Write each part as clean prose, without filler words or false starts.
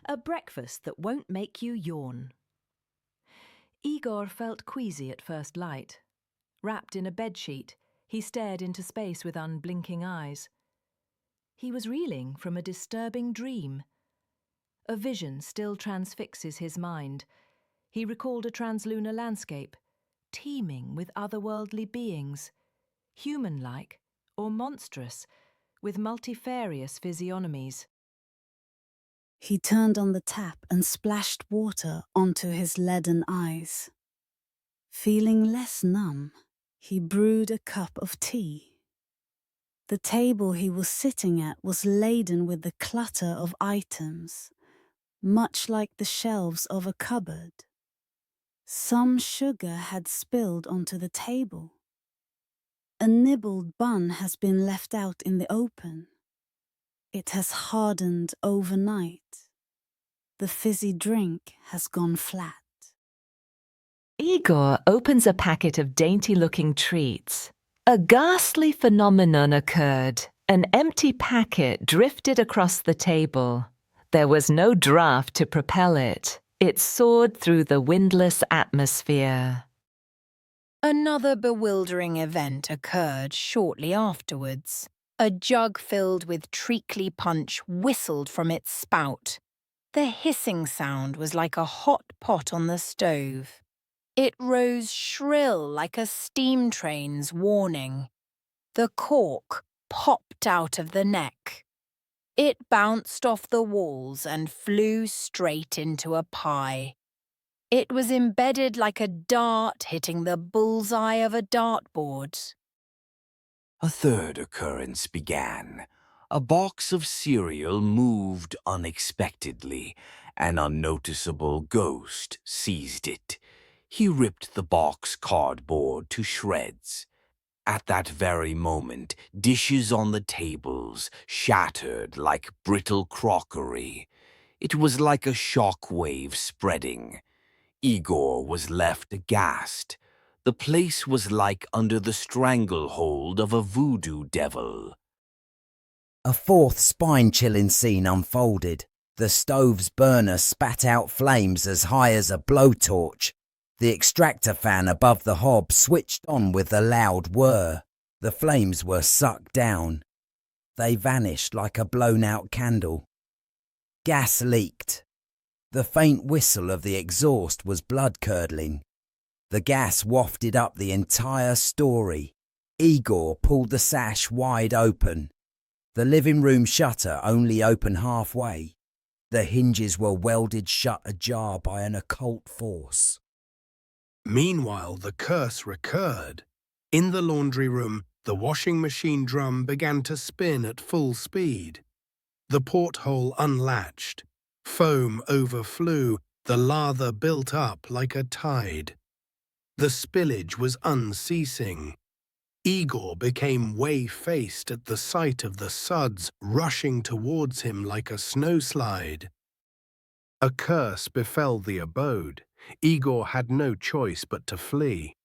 A breakfast that won't make you yawn. Igor felt queasy at first light. Wrapped in a bedsheet, he stared into space with unblinking eyes. He was reeling from a disturbing dream. A vision still transfixes his mind. He recalled a translunar landscape, teeming with otherworldly beings, human-like or monstrous, with multifarious physiognomies. He turned on the tap and splashed water onto his leaden eyes. Feeling less numb, he brewed a cup of tea. The table he was sitting at was laden with the clutter of items, much like the shelves of a cupboard. Some sugar had spilled onto the table. A nibbled bun has been left out in the open. It has hardened overnight. The fizzy drink has gone flat. Igor opens a packet of dainty-looking treats. A ghastly phenomenon occurred. An empty packet drifted across the table. There was no draft to propel it. It soared through the windless atmosphere. Another bewildering event occurred shortly afterwards. A jug filled with treacly punch whistled from its spout. The hissing sound was like a hot pot on the stove. It rose shrill like a steam train's warning. The cork popped out of the neck. It bounced off the walls and flew straight into a pie. It was embedded like a dart hitting the bullseye of a dartboard. A third occurrence began. A box of cereal moved unexpectedly. An unnoticeable ghost seized it. He ripped the box cardboard to shreds. At that very moment, dishes on the tables shattered like brittle crockery. It was like a shock wave spreading. Igor was left aghast. The place was like under the stranglehold of a voodoo devil. A fourth spine-chilling scene unfolded. The stove's burner spat out flames as high as a blowtorch. The extractor fan above the hob switched on with a loud whir. The flames were sucked down. They vanished like a blown-out candle. Gas leaked. The faint whistle of the exhaust was blood-curdling. The gas wafted up the entire story. Igor pulled the sash wide open. The living room shutter only open halfway. The hinges were welded shut ajar by an occult force. Meanwhile, the curse recurred. In the laundry room, the washing machine drum began to spin at full speed. The porthole unlatched. Foam overflew. The lather built up like a tide. The spillage was unceasing. Igor became whey-faced at the sight of the suds rushing towards him like a snowslide. A curse befell the abode. Igor had no choice but to flee.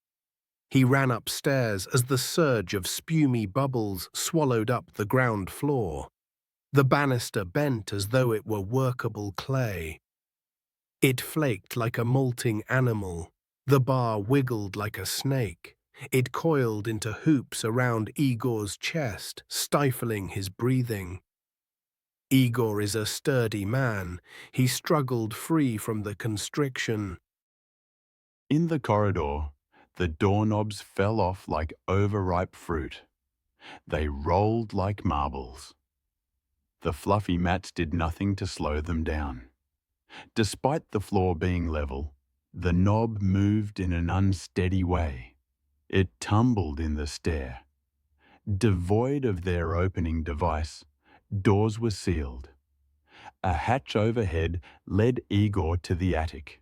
He ran upstairs as the surge of spumy bubbles swallowed up the ground floor. The banister bent as though it were workable clay. It flaked like a molting animal. The bar wiggled like a snake. It coiled into hoops around Igor's chest, stifling his breathing. Igor is a sturdy man. He struggled free from the constriction. In the corridor, the doorknobs fell off like overripe fruit. They rolled like marbles. The fluffy mats did nothing to slow them down. Despite the floor being level, the knob moved in an unsteady way. It tumbled in the stair. Devoid of their opening device, doors were sealed. A hatch overhead led Igor to the attic.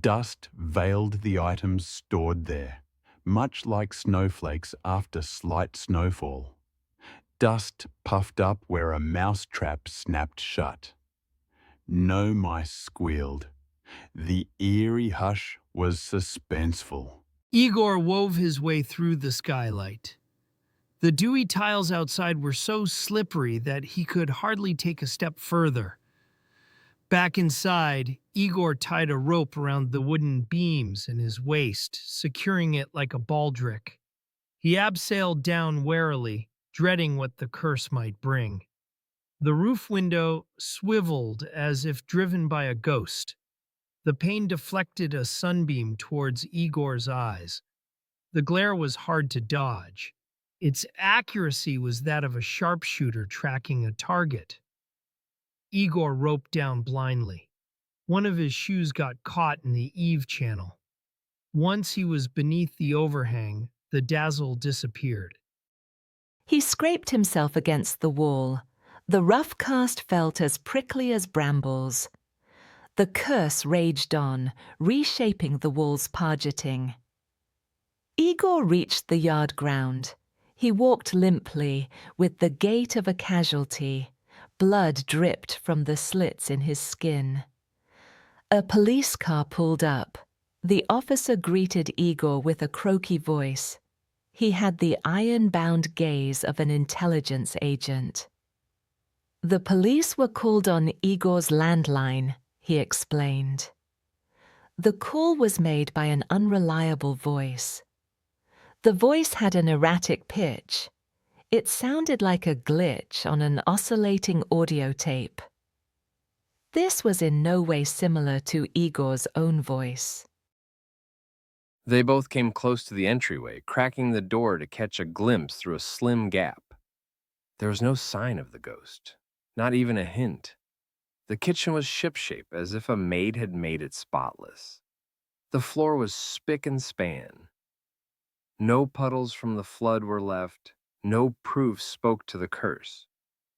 Dust veiled the items stored there, much like snowflakes after slight snowfall. Dust puffed up where a mousetrap snapped shut. No mice squealed. The eerie hush was suspenseful. Igor wove his way through the skylight. The dewy tiles outside were so slippery that he could hardly take a step further. Back inside, Igor tied a rope around the wooden beams in his waist, securing it like a baldric. He abseiled down warily, dreading what the curse might bring. The roof window swiveled as if driven by a ghost. The pane deflected a sunbeam towards Igor's eyes. The glare was hard to dodge. Its accuracy was that of a sharpshooter tracking a target. Igor roped down blindly. One of his shoes got caught in the eave channel. Once he was beneath the overhang, the dazzle disappeared. He scraped himself against the wall. The rough cast felt as prickly as brambles. The curse raged on, reshaping the wall's pargeting. Igor reached the yard ground. He walked limply, with the gait of a casualty. Blood dripped from the slits in his skin. A police car pulled up. The officer greeted Igor with a croaky voice. He had the iron-bound gaze of an intelligence agent. The police were called on Igor's landline, he explained. The call was made by an unreliable voice. The voice had an erratic pitch. It sounded like a glitch on an oscillating audio tape. This was in no way similar to Igor's own voice. They both came close to the entryway, cracking the door to catch a glimpse through a slim gap. There was no sign of the ghost, not even a hint. The kitchen was shipshape, as if a maid had made it spotless. The floor was spick and span. No puddles from the flood were left. No proof spoke to the curse.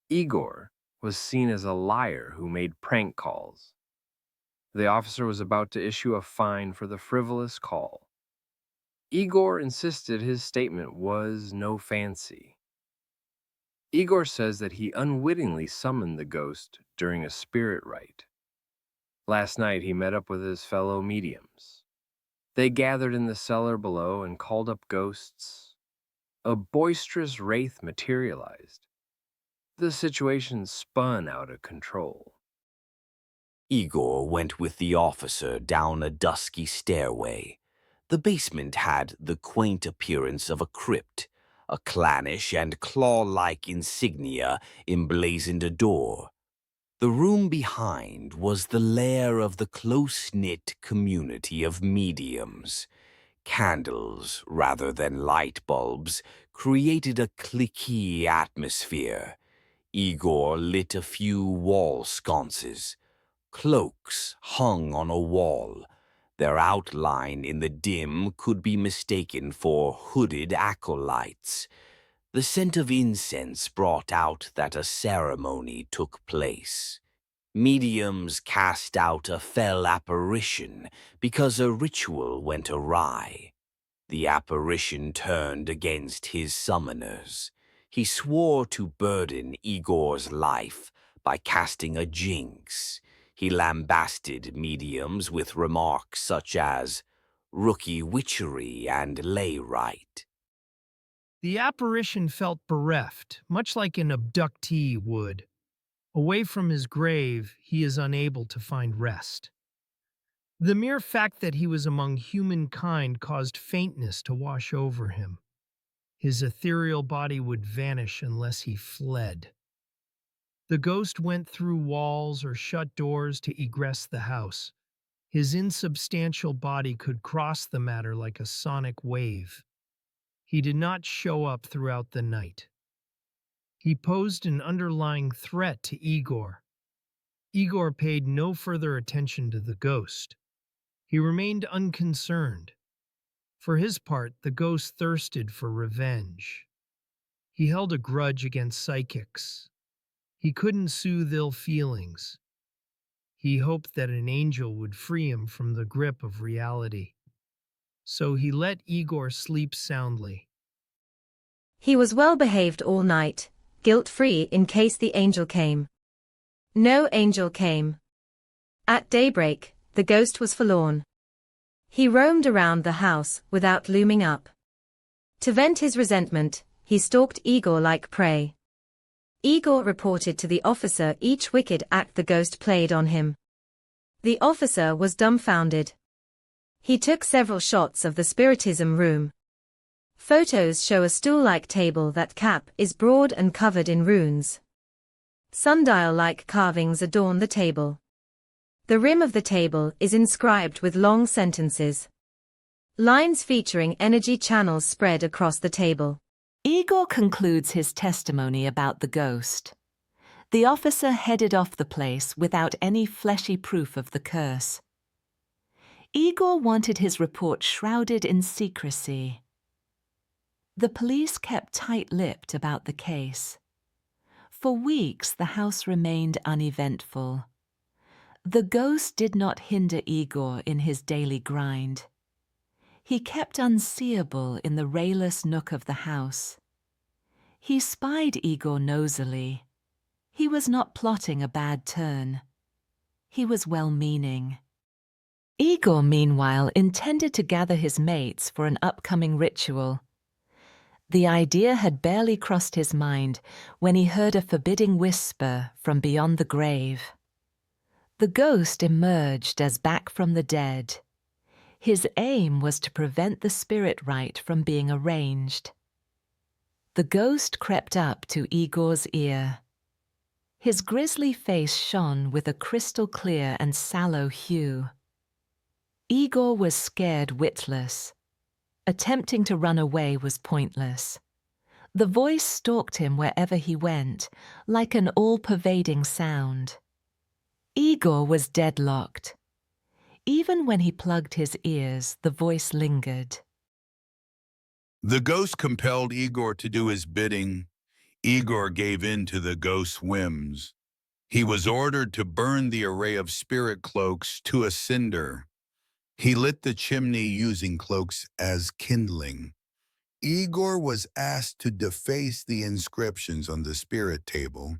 Igor was seen as a liar who made prank calls. The officer was about to issue a fine for the frivolous call. Igor insisted his statement was no fancy. Igor says that he unwittingly summoned the ghost during a spirit rite. Last night he met up with his fellow mediums. They gathered in the cellar below and called up ghosts. A boisterous wraith materialized. The situation spun out of control. Igor went with the officer down a dusky stairway. The basement had the quaint appearance of a crypt. A clannish and claw-like insignia emblazoned a door. The room behind was the lair of the close-knit community of mediums. Candles, rather than light bulbs, created a cliquey atmosphere. Igor lit a few wall sconces. Cloaks hung on a wall. Their outline in the dim could be mistaken for hooded acolytes. The scent of incense brought out that a ceremony took place. Mediums cast out a fell apparition because a ritual went awry. The apparition turned against his summoners. He swore to burden Igor's life by casting a jinx. He lambasted mediums with remarks such as rookie witchery and lay rite. The apparition felt bereft, much like an abductee would. Away from his grave, he is unable to find rest. The mere fact that he was among humankind caused faintness to wash over him. His ethereal body would vanish unless he fled. The ghost went through walls or shut doors to egress the house. His insubstantial body could cross the matter like a sonic wave. He did not show up throughout the night. He posed an underlying threat to Igor. Igor paid no further attention to the ghost. He remained unconcerned. For his part, the ghost thirsted for revenge. He held a grudge against psychics. He couldn't soothe ill feelings. He hoped that an angel would free him from the grip of reality. So he let Igor sleep soundly. He was well behaved all night, guilt-free in case the angel came. No angel came. At daybreak, the ghost was forlorn. He roamed around the house without looming up. To vent his resentment, he stalked Igor like prey. Igor reported to the officer each wicked act the ghost played on him. The officer was dumbfounded. He took several shots of the spiritism room. Photos show a stool-like table that cap is broad and covered in runes. Sundial-like carvings adorn the table. The rim of the table is inscribed with long sentences. Lines featuring energy channels spread across the table. Igor concludes his testimony about the ghost. The officer headed off the place without any fleshy proof of the curse. Igor wanted his report shrouded in secrecy. The police kept tight-lipped about the case. For weeks the house remained uneventful. The ghost did not hinder Igor in his daily grind. He kept unseeable in the rayless nook of the house. He spied Igor nosily. He was not plotting a bad turn. He was well-meaning. Igor, meanwhile, intended to gather his mates for an upcoming ritual. The idea had barely crossed his mind when he heard a forbidding whisper from beyond the grave. The ghost emerged as back from the dead. His aim was to prevent the spirit rite from being arranged. The ghost crept up to Igor's ear. His grisly face shone with a crystal-clear and sallow hue. Igor was scared witless. Attempting to run away was pointless. The voice stalked him wherever he went, like an all-pervading sound. Igor was deadlocked. Even when he plugged his ears, the voice lingered. The ghost compelled Igor to do his bidding. Igor gave in to the ghost's whims. He was ordered to burn the array of spirit cloaks to a cinder. He lit the chimney using cloaks as kindling. Igor was asked to deface the inscriptions on the spirit table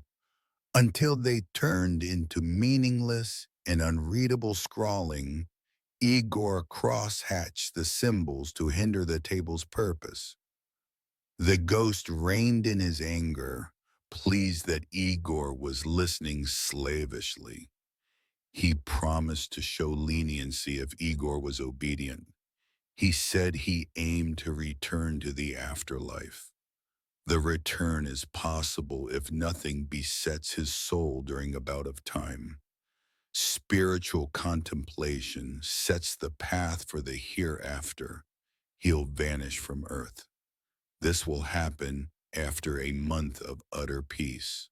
until they turned into meaningless and unreadable scrawling. Igor cross-hatched the symbols to hinder the table's purpose. The ghost reigned in his anger, pleased that Igor was listening slavishly. He promised to show leniency if Igor was obedient. He said he aimed to return to the afterlife. The return is possible if nothing besets his soul during a bout of time. Spiritual contemplation sets the path for the hereafter. He'll vanish from earth. This will happen after a month of utter peace.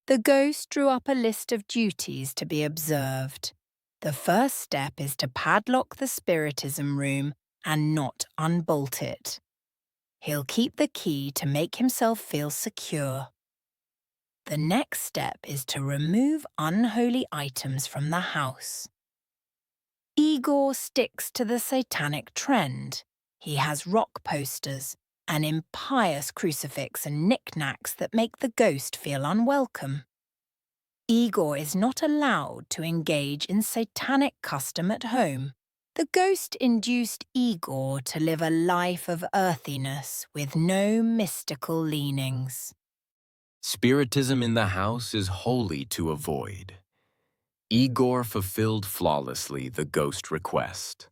The ghost drew up a list of duties to be observed. The first step is to padlock the spiritism room and not unbolt it. He'll keep the key to make himself feel secure. The next step is to remove unholy items from the house. Igor sticks to the satanic trend. He has rock posters, an impious crucifix and knickknacks that make the ghost feel unwelcome. Igor is not allowed to engage in satanic custom at home. The ghost induced Igor to live a life of earthiness with no mystical leanings. Spiritism in the house is wholly to avoid. Igor fulfilled flawlessly the ghost request.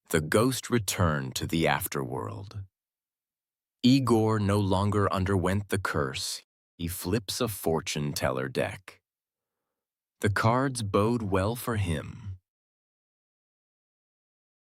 The ghost returned to the afterworld. Igor no longer underwent the curse. He flips a fortune teller deck. The cards bode well for him.